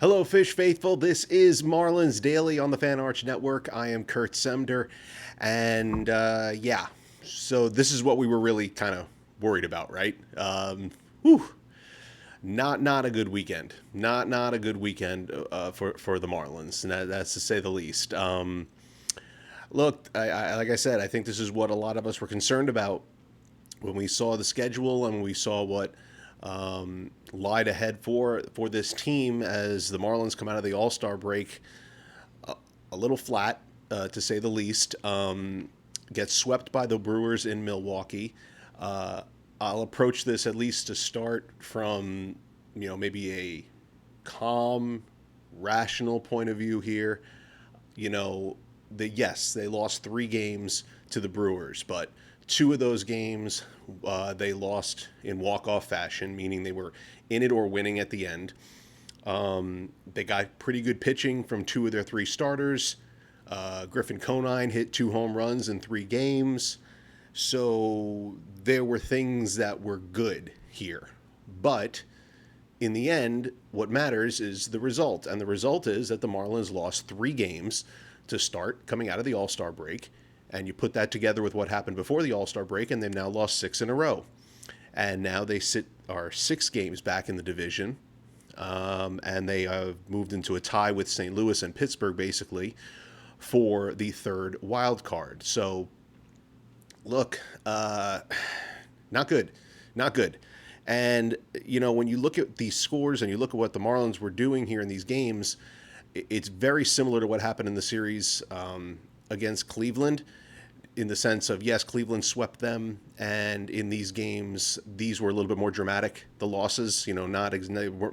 Hello, Fish Faithful. This is Marlins Daily on the Fan Arch Network. I am Kurt Semder. And so this is what we were really kind of worried about, right? Whew, not a good weekend. Not a good weekend for the Marlins, and that's to say the least. Look, like I said, I think this is what a lot of us were concerned about when we saw the schedule and we saw what lied ahead for this team as the Marlins come out of the All-Star break a little flat, to say the least. Get swept by the Brewers in Milwaukee. I'll approach this at least to start from maybe a calm, rational point of view here. Yes, they lost 3 games to the Brewers, but 2 of those games they lost in walk-off fashion, meaning they were in it or winning at the end. They got pretty good pitching from 2 of their 3 starters. Griffin Conine hit 2 home runs in 3 games. So there were things that were good here. But in the end, what matters is the result. And the result is that the Marlins lost 3 games to start coming out of the All-Star break. And you put that together with what happened before the All-Star break, and they've now lost 6 in a row. And now they are 6 games back in the division. And they moved into a tie with St. Louis and Pittsburgh, basically, for the 3rd wild card. So, look, not good. Not good. And, when you look at these scores and you look at what the Marlins were doing here in these games, it's very similar to what happened in the series against Cleveland, in the sense of, yes, Cleveland swept them, and in these games, these were a little bit more dramatic, the losses.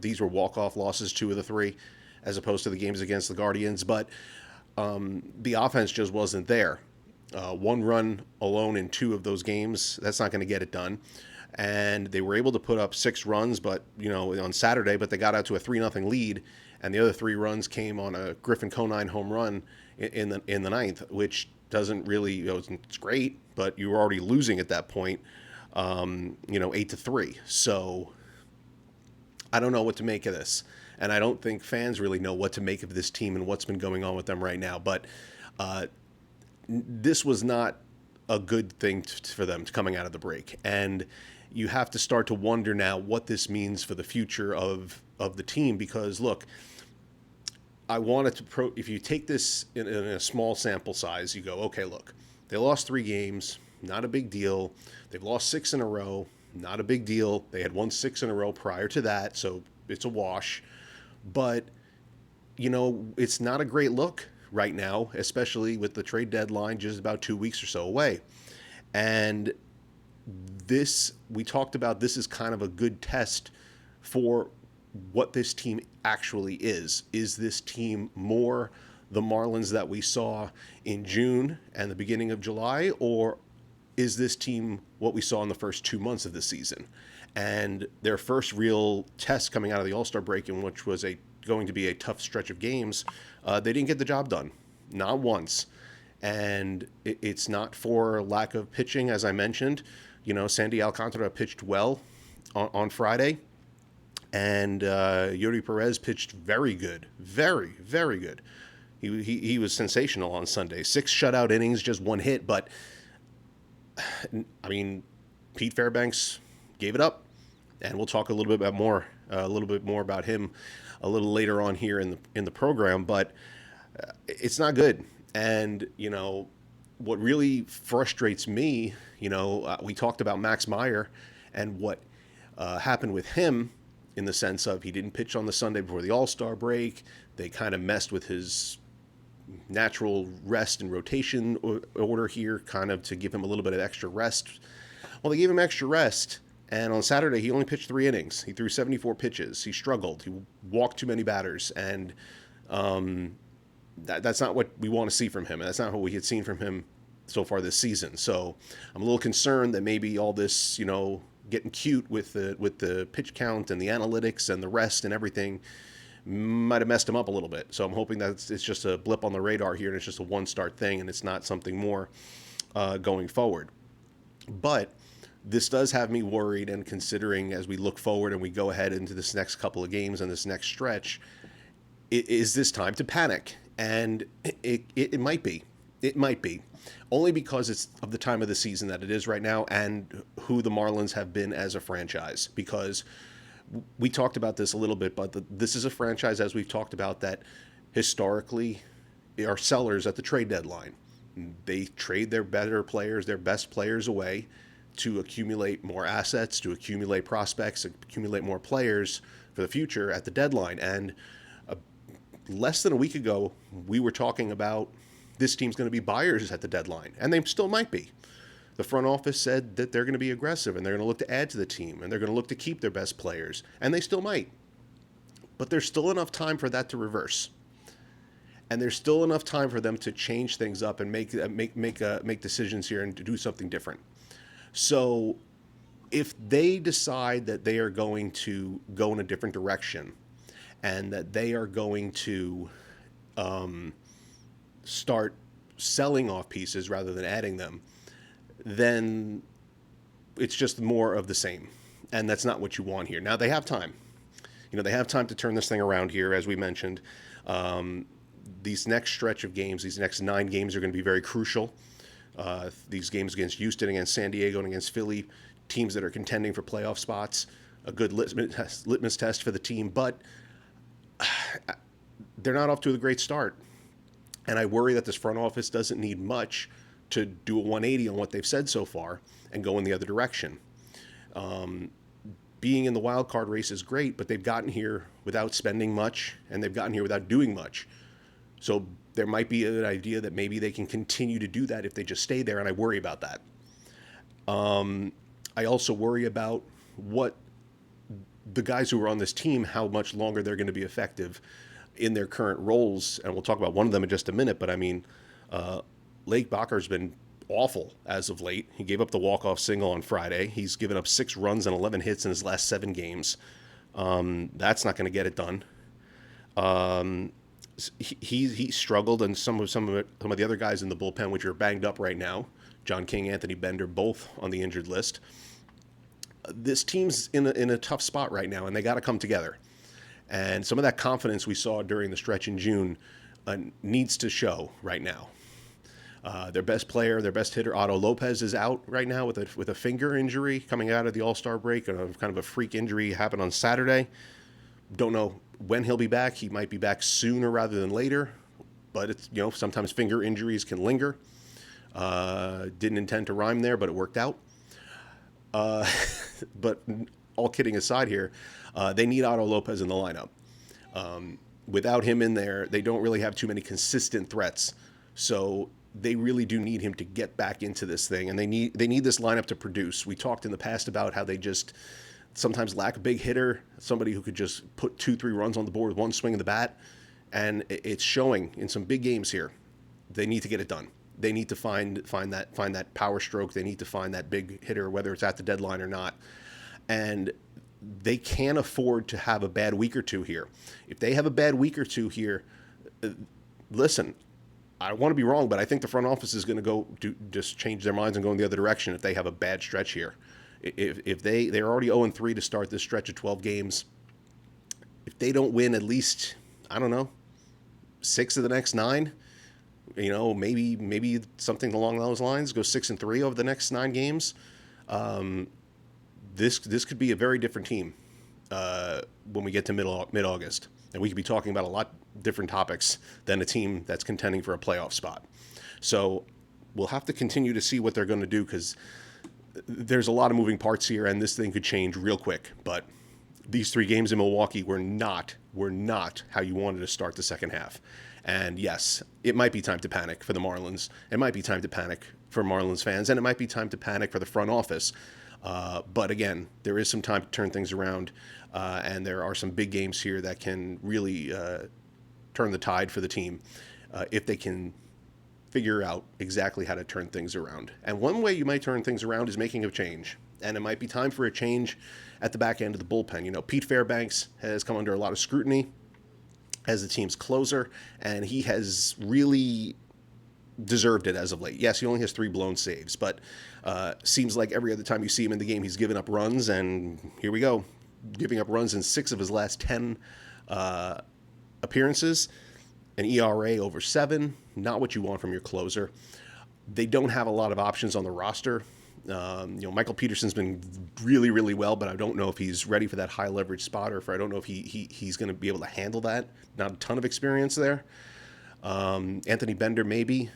These were walk-off losses, 2 of the 3, as opposed to the games against the Guardians, but the offense just wasn't there. 1 run alone in 2 of those games, that's not going to get it done. And they were able to put up 6 runs, but on Saturday, but they got out to a 3-0 lead, and the other 3 runs came on a Griffin Conine home run in the 9th, which doesn't really, it's great, but you were already losing at that point, 8-3. So I don't know what to make of this, and I don't think fans really know what to make of this team and what's been going on with them right now. But this was not a good thing for them coming out of the break, and you have to start to wonder now what this means for the future of the team. Because look, I wanted to if you take this in a small sample size, you go, okay, look, they lost 3 games, not a big deal. They've lost 6 in a row, not a big deal. They had won 6 in a row prior to that, so it's a wash. But it's not a great look right now, especially with the trade deadline just about 2 weeks or so away. And we talked about, this is kind of a good test for what this team actually is. Is this team more the Marlins that we saw in June and the beginning of July, or is this team what we saw in the first 2 months of the season? And their first real test coming out of the All-Star break, in which was going to be a tough stretch of games, they didn't get the job done, not once. And it's not for lack of pitching, as I mentioned. Sandy Alcantara pitched well on Friday. And Yuri Perez pitched very good, very, very good. He was sensational on Sunday. 6 shutout innings, just 1 hit. But I mean, Pete Fairbanks gave it up, and we'll talk a little bit more about him a little later on here in the program. But it's not good. And what really frustrates me, we talked about Max Meyer and what happened with him, in the sense of he didn't pitch on the Sunday before the All-Star break. They kind of messed with his natural rest and rotation order here, kind of to give him a little bit of extra rest. Well, they gave him extra rest, and on Saturday he only pitched 3 innings. He threw 74 pitches. He struggled. He walked too many batters, and that's not what we want to see from him, and that's not what we had seen from him so far this season. So I'm a little concerned that maybe all this, getting cute with the pitch count and the analytics and the rest and everything might have messed him up a little bit. So I'm hoping that it's just a blip on the radar here, and it's just a one-start thing, and it's not something more going forward. But this does have me worried and considering as we look forward and we go ahead into this next couple of games and this next stretch, Is this time to panic? And it might be. It might be. Only because it's of the time of the season that it is right now and who the Marlins have been as a franchise. Because we talked about this a little bit, but this is a franchise, as we've talked about, that historically are sellers at the trade deadline. They trade their better players, their best players away to accumulate more assets, to accumulate prospects, accumulate more players for the future at the deadline. And less than a week ago, we were talking about this team's going to be buyers at the deadline, and they still might be. The front office said that they're going to be aggressive and they're going to look to add to the team and they're going to look to keep their best players, and they still might. But there's still enough time for that to reverse. And there's still enough time for them to change things up and make decisions here and to do something different. So if they decide that they are going to go in a different direction and that they are going to start selling off pieces rather than adding them, then it's just more of the same. And that's not what you want here. Now, they have time. They have time to turn this thing around here, as we mentioned. These next stretch of games, these next 9 games are going to be very crucial. These games against Houston, against San Diego, and against Philly, teams that are contending for playoff spots, a good litmus test for the team. But they're not off to a great start. And I worry that this front office doesn't need much to do a 180 on what they've said so far and go in the other direction. Being in the wild card race is great, but they've gotten here without spending much, and they've gotten here without doing much. So there might be an idea that maybe they can continue to do that if they just stay there, and I worry about that. I also worry about what the guys who are on this team, how much longer they're going to be effective in their current roles, and we'll talk about one of them in just a minute, but I mean, Lake Bakker's been awful as of late. He gave up the walk-off single on Friday. He's given up 6 runs and 11 hits in his last 7 games. That's not going to get it done. He struggled, and some of the other guys in the bullpen, which are banged up right now, John King, Anthony Bender, both on the injured list. This team's in a tough spot right now, and they got to come together. And some of that confidence we saw during the stretch in June needs to show right now. Their best player, their best hitter, Otto Lopez, is out right now with a finger injury coming out of the All-Star break. Kind of a freak injury happened on Saturday. Don't know when he'll be back. He might be back sooner rather than later. But it's sometimes finger injuries can linger. Didn't intend to rhyme there, but it worked out. But all kidding aside here, they need Otto Lopez in the lineup. Without him in there, they don't really have too many consistent threats. So they really do need him to get back into this thing, and they need this lineup to produce. We talked in the past about how they just sometimes lack a big hitter, somebody who could just put 2-3 runs on the board with one swing of the bat, and it's showing in some big games here. They need to get it done. They need to find that power stroke. They need to find that big hitter, whether it's at the deadline or not. And they can't afford to have a bad week or two here. If they have a bad week or two here, listen, I want to be wrong, but I think the front office is going to just change their minds and go in the other direction if they have a bad stretch here. If they're already 0-3 to start this stretch of 12 games, if they don't win at least, I don't know, 6 of the next 9, maybe something along those lines, go 6-3 over the next 9 games. This could be a very different team when we get to mid-August. And we could be talking about a lot different topics than a team that's contending for a playoff spot. So we'll have to continue to see what they're going to do, because there's a lot of moving parts here, and this thing could change real quick. But these 3 games in Milwaukee were not how you wanted to start the second half. And yes, it might be time to panic for the Marlins. It might be time to panic for Marlins fans, and it might be time to panic for the front office. But again, there is some time to turn things around, and there are some big games here that can really turn the tide for the team if they can figure out exactly how to turn things around. And one way you might turn things around is making a change. And it might be time for a change at the back end of the bullpen. Pete Fairbanks has come under a lot of scrutiny as the team's closer, and he has really deserved it as of late. Yes, he only has 3 blown saves, but seems like every other time you see him in the game, he's given up runs, and here we go, giving up runs in 6 of his last 10 appearances, an ERA over 7, not what you want from your closer. They don't have a lot of options on the roster. Michael Peterson's been really, really well, but I don't know if he's ready for that high leverage spot, or if I don't know if he's going to be able to handle that. Not a ton of experience there. Anthony Bender, maybe.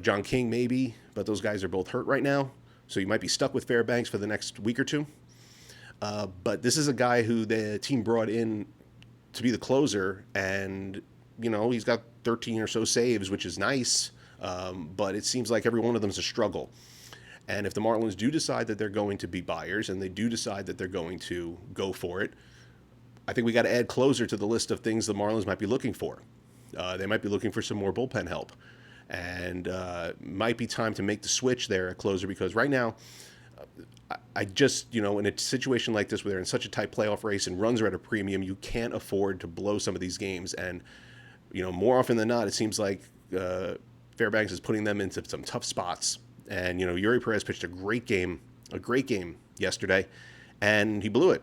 John King, maybe. But those guys are both hurt right now. So you might be stuck with Fairbanks for the next week or two. But this is a guy who the team brought in to be the closer. And, he's got 13 or so saves, which is nice. But it seems like every one of them is a struggle. And if the Marlins do decide that they're going to be buyers, and they do decide that they're going to go for it, I think we got to add closer to the list of things the Marlins might be looking for. They might be looking for some more bullpen help. And might be time to make the switch there at closer, because right now, I just, in a situation like this where they're in such a tight playoff race and runs are at a premium, you can't afford to blow some of these games. And, more often than not, it seems like Fairbanks is putting them into some tough spots. And, Yuri Perez pitched a great game yesterday, and he blew it.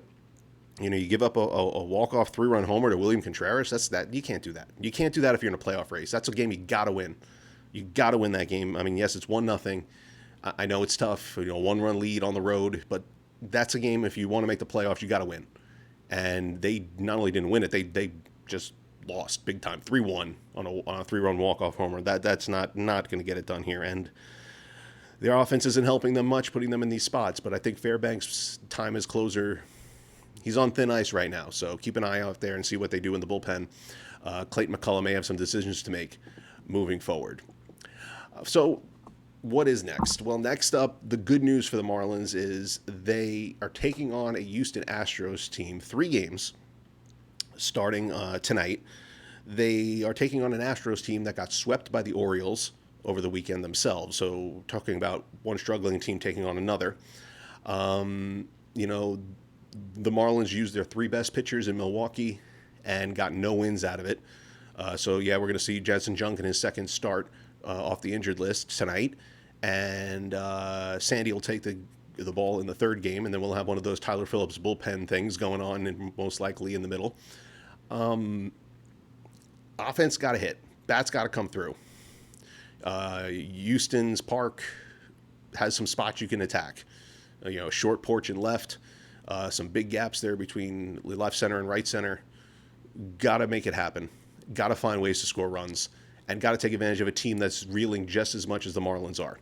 You give up a walk-off 3-run homer to William Contreras. You can't do that. You can't do that if you're in a playoff race. That's a game you got to win. You got to win that game. I mean, yes, it's 1-0. I know it's tough, 1-run lead on the road, but that's a game, if you want to make the playoffs, you got to win. And they not only didn't win it, they just lost big time, 3-1 on a 3-run walk-off homer. That's not going to get it done here. And their offense isn't helping them much, putting them in these spots. But I think Fairbanks' time as closer, he's on thin ice right now. So keep an eye out there and see what they do in the bullpen. Clayton McCullough may have some decisions to make moving forward. So what is next? Well, next up, the good news for the Marlins is they are taking on a Houston Astros team, 3 games starting tonight. They are taking on an Astros team that got swept by the Orioles over the weekend themselves. So talking about one struggling team taking on another. The Marlins used their 3 best pitchers in Milwaukee and got no wins out of it. We're going to see Jensen Junk in his second start off the injured list tonight. And Sandy will take the ball in the 3rd game, and then we'll have one of those Tyler Phillips bullpen things going on, and most likely in the middle. Offense got to hit. Bats got to come through. Houston's park has some spots you can attack. Short porch and left. Some big gaps there between left center and right center. Got to make it happen. Got to find ways to score runs. And got to take advantage of a team that's reeling just as much as the Marlins are.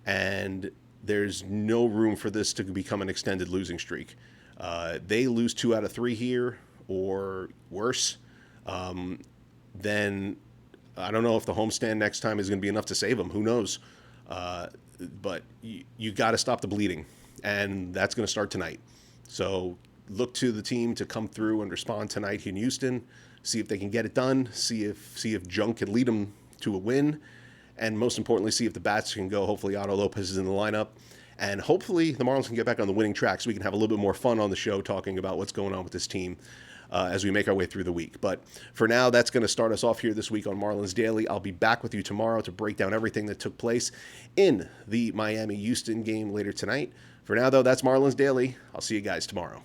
And there's no room for this to become an extended losing streak. They lose 2 out of 3 here, or worse, then I don't know if the homestand next time is going to be enough to save them. Who knows? But you got to stop the bleeding, and that's going to start tonight. So look to the team to come through and respond tonight in Houston. See if they can get it done. See if Junk can lead them to a win, and most importantly, see if the bats can go. Hopefully, Otto Lopez is in the lineup, and hopefully the Marlins can get back on the winning track so we can have a little bit more fun on the show talking about what's going on with this team as we make our way through the week. But for now, that's going to start us off here this week on Marlins Daily. I'll be back with you tomorrow to break down everything that took place in the Miami-Houston game later tonight. For now, though, that's Marlins Daily. I'll see you guys tomorrow.